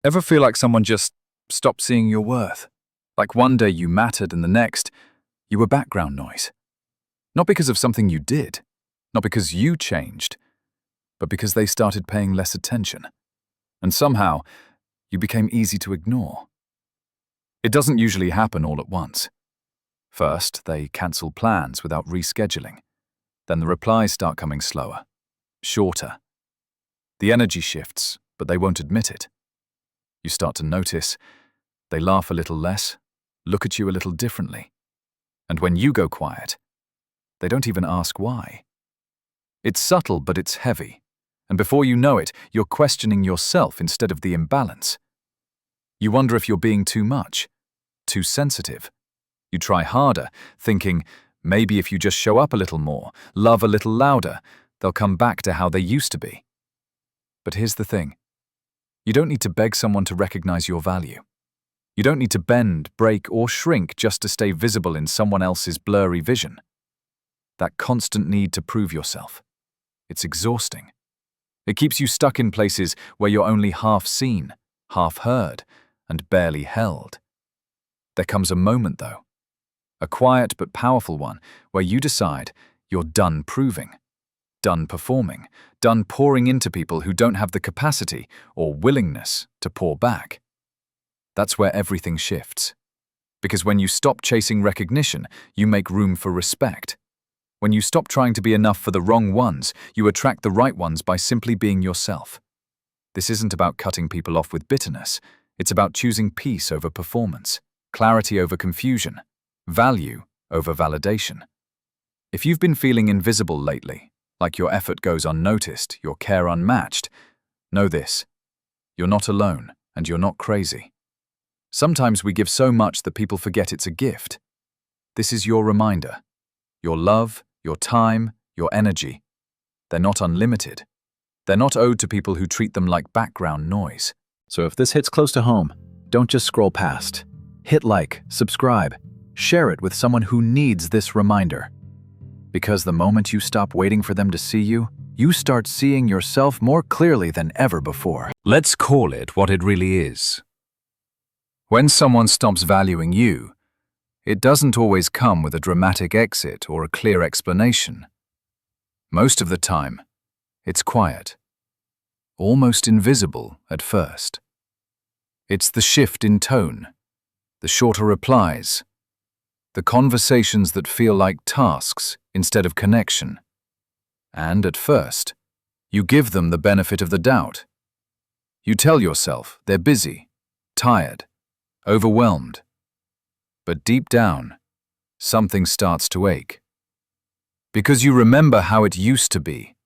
Ever feel like someone just stopped seeing your worth? Like one day you mattered and the next, you were background noise. Not because of something you did, not because you changed, but because they started paying less attention. And somehow, you became easy to ignore. It doesn't usually happen all at once. First, they cancel plans without rescheduling. Then the replies start coming slower, shorter. The energy shifts, but they won't admit it. You start to notice they laugh a little less, look at you a little differently. And when you go quiet, they don't even ask why. It's subtle, but it's heavy. And before you know it, you're questioning yourself instead of the imbalance. You wonder if you're being too much, too sensitive. You try harder, thinking, maybe if you just show up a little more, love a little louder, they'll come back to how they used to be. But here's the thing. You don't need to beg someone to recognize your value. You don't need to bend, break, or shrink just to stay visible in someone else's blurry vision. That constant need to prove yourself. It's exhausting. It keeps you stuck in places where you're only half seen, half heard, and barely held. There comes a moment, though, a quiet but powerful one, where you decide you're done proving, done performing, done pouring into people who don't have the capacity or willingness to pour back. That's where everything shifts. Because when you stop chasing recognition, you make room for respect. When you stop trying to be enough for the wrong ones, you attract the right ones by simply being yourself. This isn't about cutting people off with bitterness. It's about choosing peace over performance, clarity over confusion, value over validation. If you've been feeling invisible lately, like your effort goes unnoticed, your care unmatched, know this: you're not alone and you're not crazy. Sometimes we give so much that people forget it's a gift. This is your reminder. Your love, your time, your energy. They're not unlimited. They're not owed to people who treat them like background noise. So if this hits close to home, don't just scroll past. Hit like, subscribe, share it with someone who needs this reminder. Because the moment you stop waiting for them to see you, you start seeing yourself more clearly than ever before. Let's call it what it really is. When someone stops valuing you, it doesn't always come with a dramatic exit or a clear explanation. Most of the time, it's quiet, almost invisible at first. It's the shift in tone, the shorter replies, the conversations that feel like tasks instead of connection. And at first, you give them the benefit of the doubt. You tell yourself they're busy, tired, overwhelmed. But deep down, something starts to ache. Because you remember how it used to be,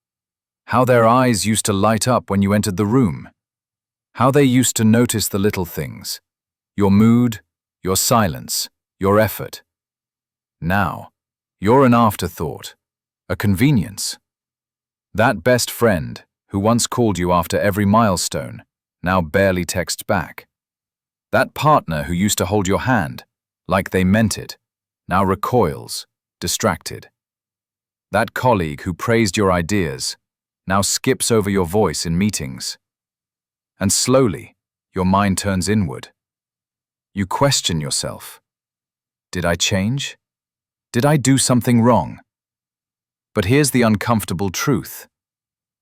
how their eyes used to light up when you entered the room, how they used to notice the little things, your mood, your silence, your effort. Now, you're an afterthought, a convenience. That best friend who once called you after every milestone now barely texts back. That partner who used to hold your hand, like they meant it, now recoils, distracted. That colleague who praised your ideas now skips over your voice in meetings. And slowly, your mind turns inward. You question yourself. Did I change? Did I do something wrong? But here's the uncomfortable truth.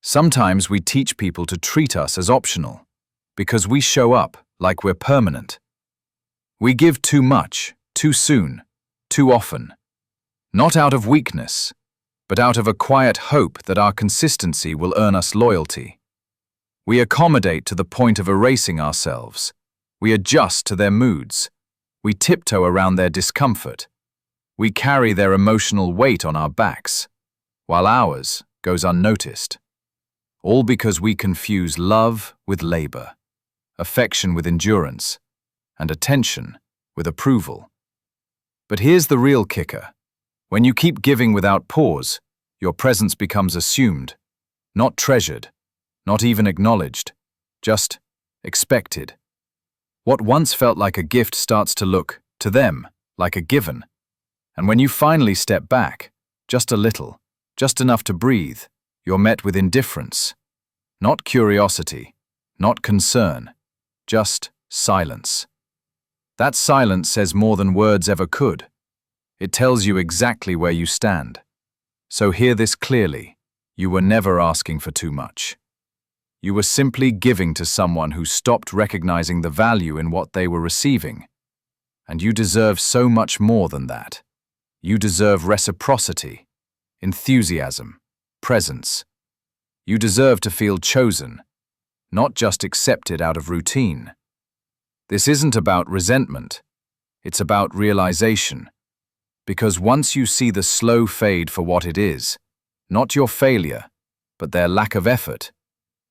Sometimes we teach people to treat us as optional, because we show up like we're permanent. We give too much, too soon, too often. Not out of weakness, but out of a quiet hope that our consistency will earn us loyalty. We accommodate to the point of erasing ourselves. We adjust to their moods. We tiptoe around their discomfort. We carry their emotional weight on our backs, while ours goes unnoticed. All because we confuse love with labor, affection with endurance, and attention with approval. But here's the real kicker. When you keep giving without pause, your presence becomes assumed, not treasured, not even acknowledged, just expected. What once felt like a gift starts to look, to them, like a given. And when you finally step back, just a little, just enough to breathe, you're met with indifference. Not curiosity, not concern, Just silence. That silence says more than words ever could. It tells you exactly where you stand. So hear this clearly. You were never asking for too much. You were simply giving to someone who stopped recognizing the value in what they were receiving. And you deserve so much more than that. You deserve reciprocity, enthusiasm, presence. You deserve to feel chosen, not just accepted out of routine. This isn't about resentment. It's about realization. Because once you see the slow fade for what it is, not your failure, but their lack of effort,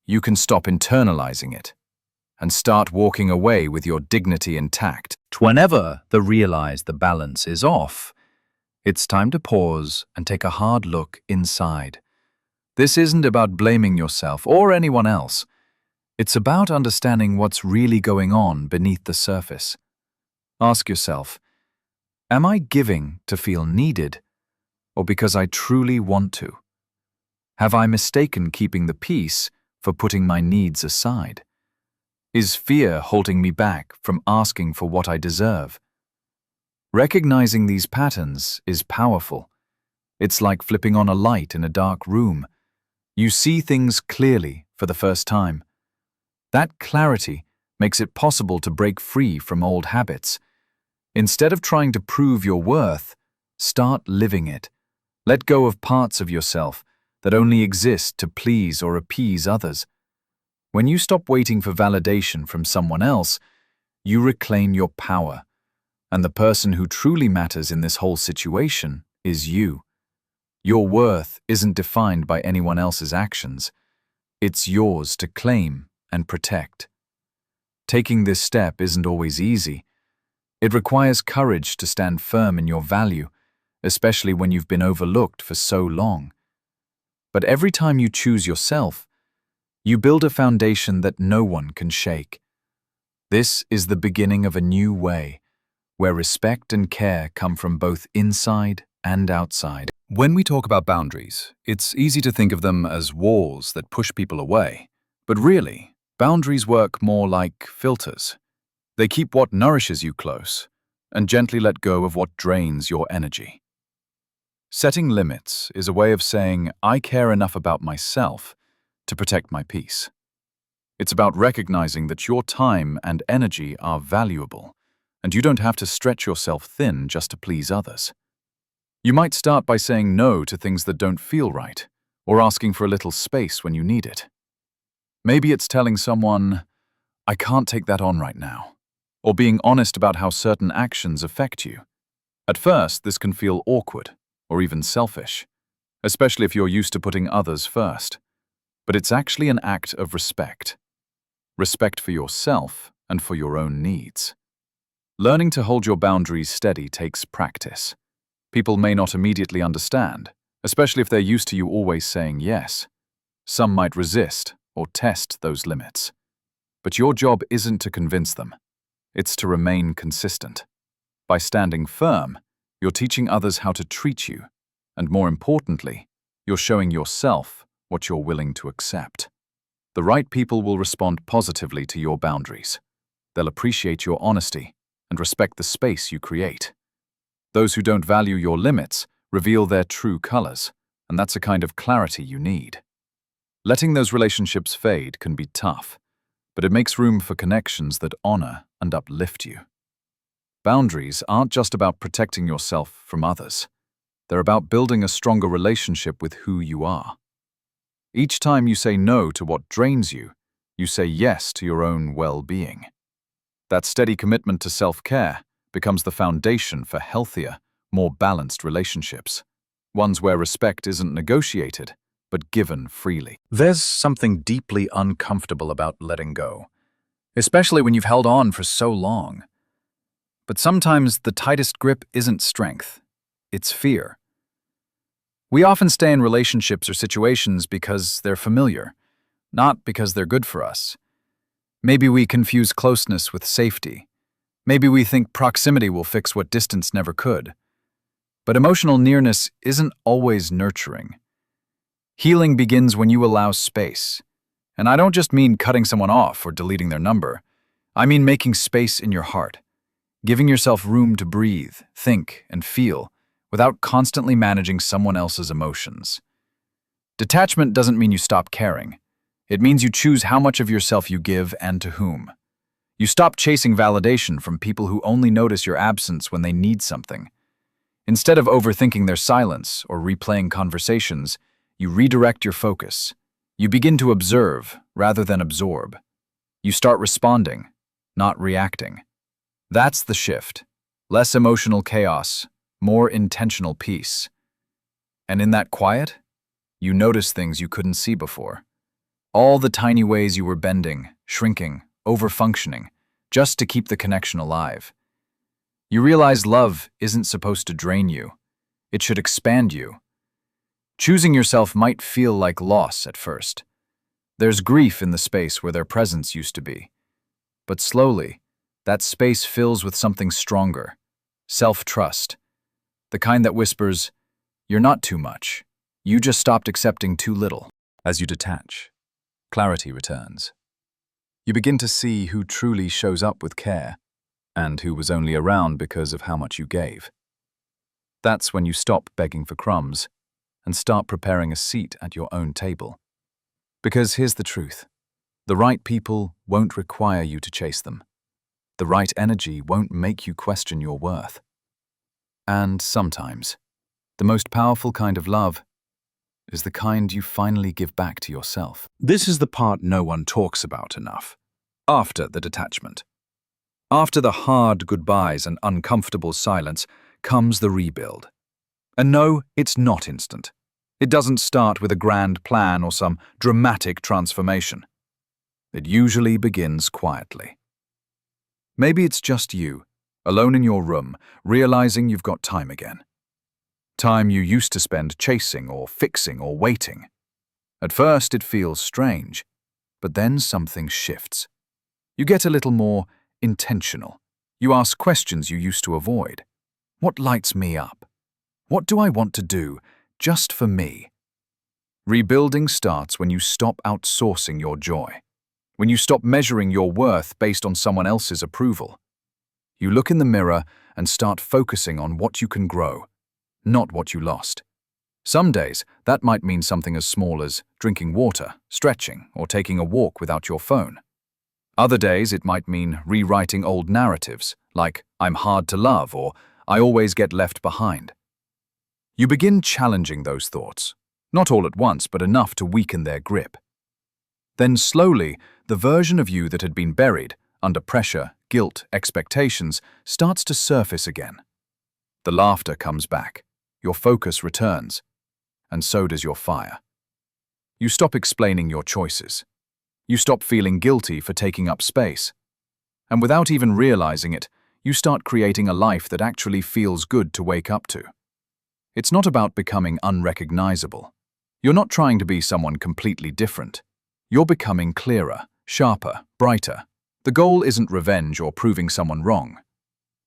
you can stop internalizing it and start walking away with your dignity intact. Whenever realize the balance is off, it's time to pause and take a hard look inside. This isn't about blaming yourself or anyone else. It's about understanding what's really going on beneath the surface. Ask yourself, am I giving to feel needed, or because I truly want to? Have I mistaken keeping the peace for putting my needs aside? Is fear holding me back from asking for what I deserve? Recognizing these patterns is powerful. It's like flipping on a light in a dark room. You see things clearly for the first time. That clarity makes it possible to break free from old habits. Instead of trying to prove your worth, start living it. Let go of parts of yourself that only exist to please or appease others. When you stop waiting for validation from someone else, you reclaim your power. And the person who truly matters in this whole situation is you. Your worth isn't defined by anyone else's actions. It's yours to claim and protect. Taking this step isn't always easy. It requires courage to stand firm in your value, especially when you've been overlooked for so long. But every time you choose yourself, you build a foundation that no one can shake. This is the beginning of a new way, where respect and care come from both inside and outside. When we talk about boundaries, it's easy to think of them as walls that push people away. But really, boundaries work more like filters. They keep what nourishes you close and gently let go of what drains your energy. Setting limits is a way of saying, I care enough about myself to protect my peace. It's about recognizing that your time and energy are valuable, and you don't have to stretch yourself thin just to please others. You might start by saying no to things that don't feel right, or asking for a little space when you need it. Maybe it's telling someone, I can't take that on right now, or being honest about how certain actions affect you. At first, this can feel awkward, or even selfish, especially if you're used to putting others first. But it's actually an act of respect. Respect for yourself and for your own needs. Learning to hold your boundaries steady takes practice. People may not immediately understand, especially if they're used to you always saying yes. Some might resist or test those limits. But your job isn't to convince them. It's to remain consistent. By standing firm, you're teaching others how to treat you, and more importantly, you're showing yourself what you're willing to accept. The right people will respond positively to your boundaries. They'll appreciate your honesty and respect the space you create. Those who don't value your limits reveal their true colors, and that's a kind of clarity you need. Letting those relationships fade can be tough, but it makes room for connections that honor and uplift you. Boundaries aren't just about protecting yourself from others. They're about building a stronger relationship with who you are. Each time you say no to what drains you, you say yes to your own well-being. That steady commitment to self-care becomes the foundation for healthier, more balanced relationships, ones where respect isn't negotiated, but given freely. There's something deeply uncomfortable about letting go, especially when you've held on for so long. But sometimes the tightest grip isn't strength, it's fear. We often stay in relationships or situations because they're familiar, not because they're good for us. Maybe we confuse closeness with safety. Maybe we think proximity will fix what distance never could. But emotional nearness isn't always nurturing. Healing begins when you allow space. And I don't just mean cutting someone off or deleting their number. I mean making space in your heart, giving yourself room to breathe, think, and feel without constantly managing someone else's emotions. Detachment doesn't mean you stop caring. It means you choose how much of yourself you give and to whom. You stop chasing validation from people who only notice your absence when they need something. Instead of overthinking their silence or replaying conversations, you redirect your focus. You begin to observe rather than absorb. You start responding, not reacting. That's the shift. Less emotional chaos, more intentional peace. And in that quiet, you notice things you couldn't see before. All the tiny ways you were bending, shrinking, overfunctioning, just to keep the connection alive. You realize love isn't supposed to drain you. It should expand you. Choosing yourself might feel like loss at first. There's grief in the space where their presence used to be. But slowly, that space fills with something stronger, self-trust, the kind that whispers, "You're not too much. You just stopped accepting too little." As you detach, clarity returns. You begin to see who truly shows up with care and who was only around because of how much you gave. That's when you stop begging for crumbs and start preparing a seat at your own table. Because here's the truth. The right people won't require you to chase them. The right energy won't make you question your worth. And sometimes, the most powerful kind of love is the kind you finally give back to yourself. This is the part no one talks about enough. After the detachment. After the hard goodbyes and uncomfortable silence comes the rebuild. And no, it's not instant. It doesn't start with a grand plan or some dramatic transformation. It usually begins quietly. Maybe it's just you, alone in your room, realizing you've got time again. Time you used to spend chasing or fixing or waiting. At first it feels strange, but then something shifts. You get a little more intentional. You ask questions you used to avoid. What lights me up? What do I want to do just for me? Rebuilding starts when you stop outsourcing your joy. When you stop measuring your worth based on someone else's approval. You look in the mirror and start focusing on what you can grow, not what you lost. Some days, that might mean something as small as drinking water, stretching, or taking a walk without your phone. Other days, it might mean rewriting old narratives, like "I'm hard to love" or "I always get left behind." You begin challenging those thoughts, not all at once, but enough to weaken their grip. Then slowly, the version of you that had been buried, under pressure, guilt, expectations, starts to surface again. The laughter comes back, your focus returns, and so does your fire. You stop explaining your choices. You stop feeling guilty for taking up space. And without even realizing it, you start creating a life that actually feels good to wake up to. It's not about becoming unrecognizable. You're not trying to be someone completely different. You're becoming clearer, sharper, brighter. The goal isn't revenge or proving someone wrong.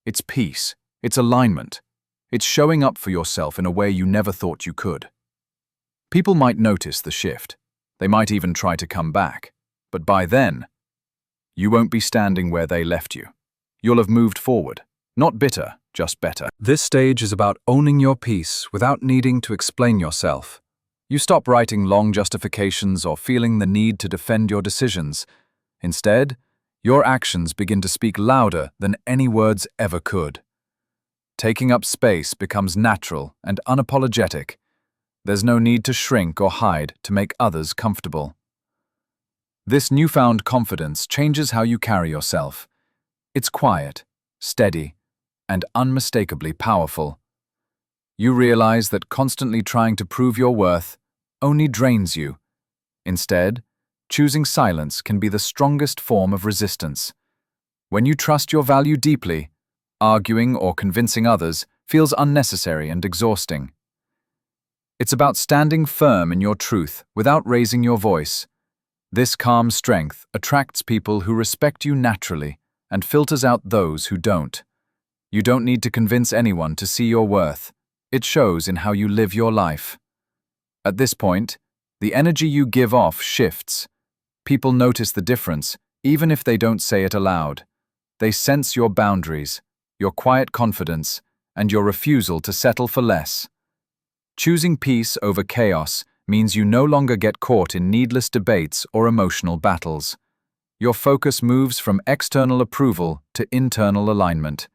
It's peace. It's alignment. It's showing up for yourself in a way you never thought you could. People might notice the shift. They might even try to come back. But by then, you won't be standing where they left you. You'll have moved forward. Not bitter, just better. This stage is about owning your peace without needing to explain yourself. You stop writing long justifications or feeling the need to defend your decisions. Instead, your actions begin to speak louder than any words ever could. Taking up space becomes natural and unapologetic. There's no need to shrink or hide to make others comfortable. This newfound confidence changes how you carry yourself. It's quiet, steady, and unmistakably powerful. You realize that constantly trying to prove your worth only drains you. Instead, choosing silence can be the strongest form of resistance. When you trust your value deeply, arguing or convincing others feels unnecessary and exhausting. It's about standing firm in your truth without raising your voice. This calm strength attracts people who respect you naturally and filters out those who don't. You don't need to convince anyone to see your worth. It shows in how you live your life. At this point, the energy you give off shifts. People notice the difference Even if they don't say it aloud, they sense your boundaries, your quiet confidence, and your refusal to settle for less. Choosing peace over chaos means you no longer get caught in needless debates or emotional battles. Your focus moves from external approval to internal alignment.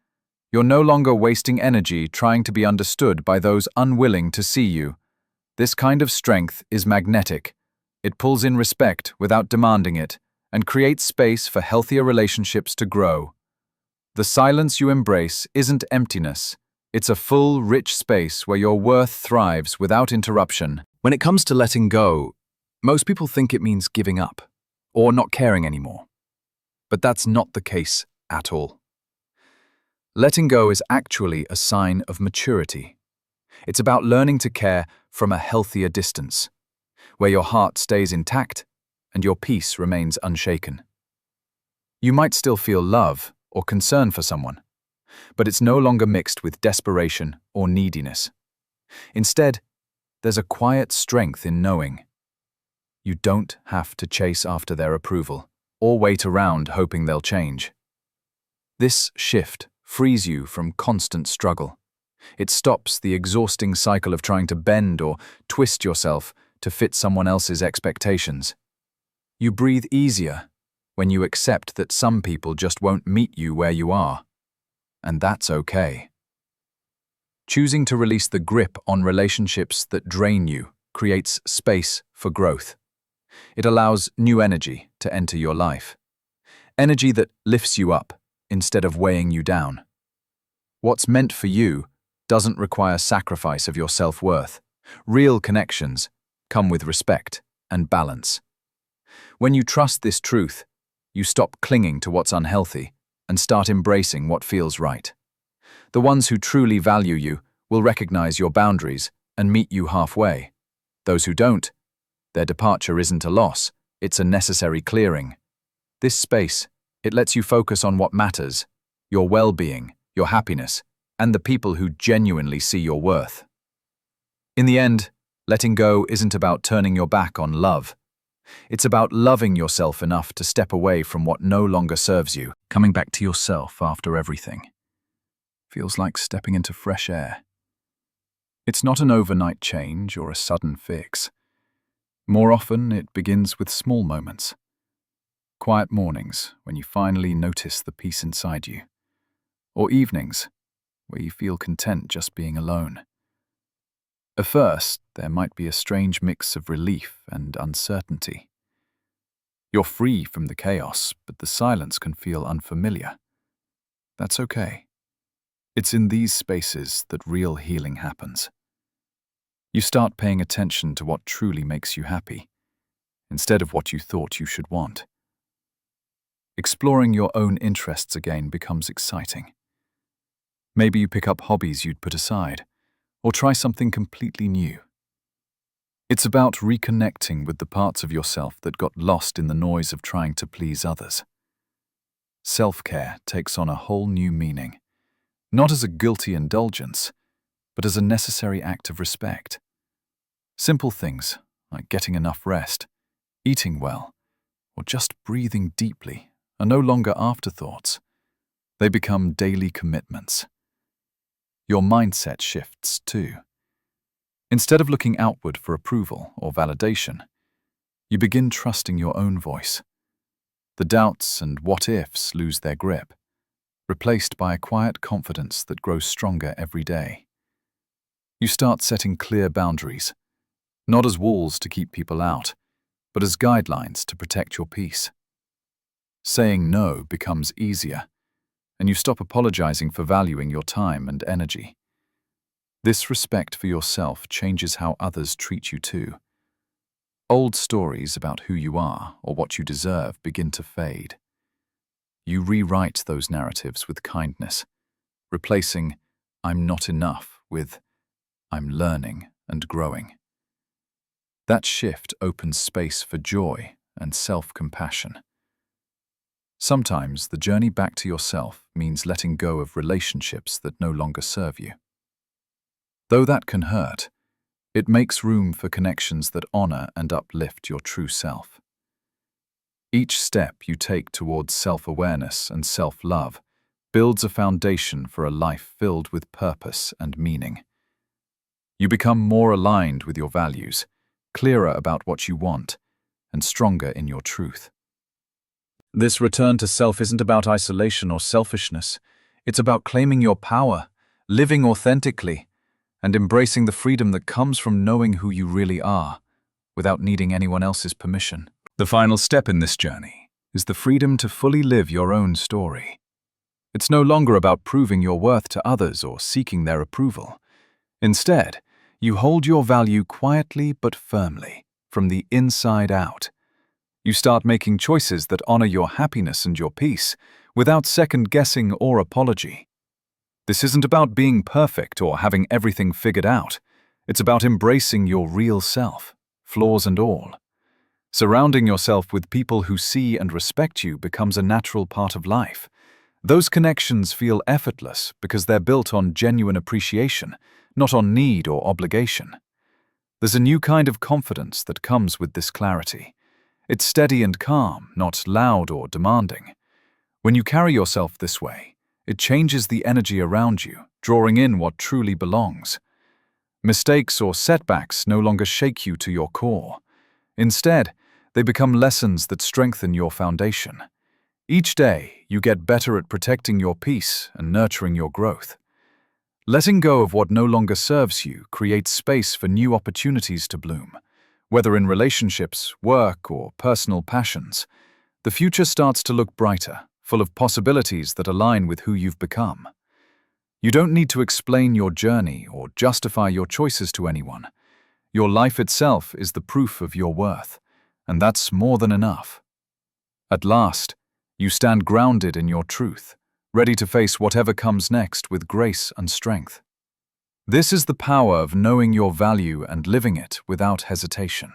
You're no longer wasting energy trying to be understood by those unwilling to see you. This kind of strength is magnetic. It pulls in respect without demanding it, and creates space for healthier relationships to grow. The silence you embrace isn't emptiness. It's a full, rich space where your worth thrives without interruption. When it comes to letting go, most people think it means giving up, or not caring anymore. But that's not the case at all. Letting go is actually a sign of maturity. It's about learning to care from a healthier distance, where your heart stays intact and your peace remains unshaken. You might still feel love or concern for someone, but it's no longer mixed with desperation or neediness. Instead, there's a quiet strength in knowing you don't have to chase after their approval or wait around hoping they'll change. This shift frees you from constant struggle. It stops the exhausting cycle of trying to bend or twist yourself to fit someone else's expectations. You breathe easier when you accept that some people just won't meet you where you are, and that's okay. Choosing to release the grip on relationships that drain you creates space for growth. It allows new energy to enter your life. Energy that lifts you up instead of weighing you down. What's meant for you doesn't require sacrifice of your self-worth. Real connections come with respect and balance. When you trust this truth, you stop clinging to what's unhealthy and start embracing what feels right. The ones who truly value you will recognize your boundaries and meet you halfway. Those who don't, their departure isn't a loss, it's a necessary clearing. This space, it lets you focus on what matters, your well-being, your happiness, and the people who genuinely see your worth. In the end, letting go isn't about turning your back on love. It's about loving yourself enough to step away from what no longer serves you. Coming back to yourself after everything feels like stepping into fresh air. It's not an overnight change or a sudden fix. More often, it begins with small moments. Quiet mornings when you finally notice the peace inside you. Or evenings where you feel content just being alone. At first, there might be a strange mix of relief and uncertainty. You're free from the chaos, but the silence can feel unfamiliar. That's okay. It's in these spaces that real healing happens. You start paying attention to what truly makes you happy, instead of what you thought you should want. Exploring your own interests again becomes exciting. Maybe you pick up hobbies you'd put aside, or try something completely new. It's about reconnecting with the parts of yourself that got lost in the noise of trying to please others. Self-care takes on a whole new meaning, not as a guilty indulgence, but as a necessary act of respect. Simple things like getting enough rest, eating well, or just breathing deeply are no longer afterthoughts. They become daily commitments. Your mindset shifts too. Instead of looking outward for approval or validation, you begin trusting your own voice. The doubts and what-ifs lose their grip, replaced by a quiet confidence that grows stronger every day. You start setting clear boundaries, not as walls to keep people out, but as guidelines to protect your peace. Saying no becomes easier, and you stop apologizing for valuing your time and energy. This respect for yourself changes how others treat you too. Old stories about who you are or what you deserve begin to fade. You rewrite those narratives with kindness, replacing "I'm not enough" with "I'm learning and growing." That shift opens space for joy and self-compassion. Sometimes the journey back to yourself means letting go of relationships that no longer serve you. Though that can hurt, it makes room for connections that honor and uplift your true self. Each step you take towards self-awareness and self-love builds a foundation for a life filled with purpose and meaning. You become more aligned with your values, clearer about what you want, and stronger in your truth. This return to self isn't about isolation or selfishness. It's about claiming your power, living authentically, and embracing the freedom that comes from knowing who you really are, without needing anyone else's permission. The final step in this journey is the freedom to fully live your own story. It's no longer about proving your worth to others or seeking their approval. Instead, you hold your value quietly but firmly, from the inside out. You start making choices that honor your happiness and your peace, without second-guessing or apology. This isn't about being perfect or having everything figured out. It's about embracing your real self, flaws and all. Surrounding yourself with people who see and respect you becomes a natural part of life. Those connections feel effortless because they're built on genuine appreciation, not on need or obligation. There's a new kind of confidence that comes with this clarity. It's steady and calm, not loud or demanding. When you carry yourself this way, it changes the energy around you, drawing in what truly belongs. Mistakes or setbacks no longer shake you to your core. Instead, they become lessons that strengthen your foundation. Each day, you get better at protecting your peace and nurturing your growth. Letting go of what no longer serves you creates space for new opportunities to bloom. Whether in relationships, work, or personal passions, the future starts to look brighter, full of possibilities that align with who you've become. You don't need to explain your journey or justify your choices to anyone. Your life itself is the proof of your worth, and that's more than enough. At last, you stand grounded in your truth, ready to face whatever comes next with grace and strength. This is the power of knowing your value and living it without hesitation.